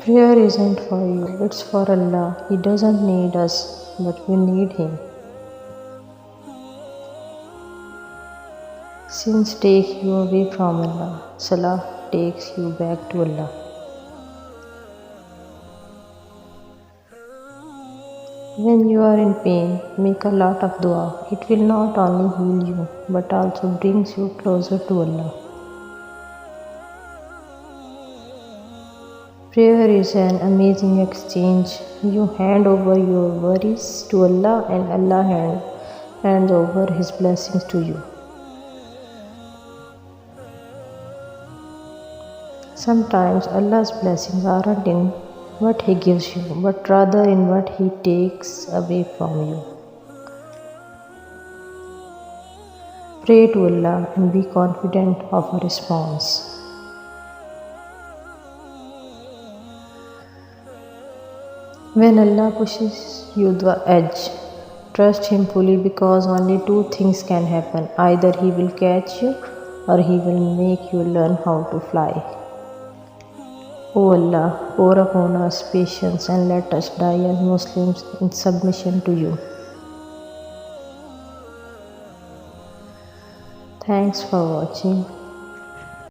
Prayer isn't for you, it's for Allah. He doesn't need us, but we need Him. Sins take you away from Allah. Salah takes you back to Allah. When you are in pain, make a lot of dua. It will not only heal you, but also brings you closer to Allah. Prayer is an amazing exchange. You hand over your worries to Allah and Allah hands over His blessings to you. Sometimes Allah's blessings aren't in what He gives you, but rather in what He takes away from you. Pray to Allah and be confident of a response. When Allah pushes you the edge, trust Him fully because only two things can happen. Either He will catch you or He will make you learn how to fly. O Allah, pour upon us patience and let us die as Muslims in submission to you. Thanks for watching.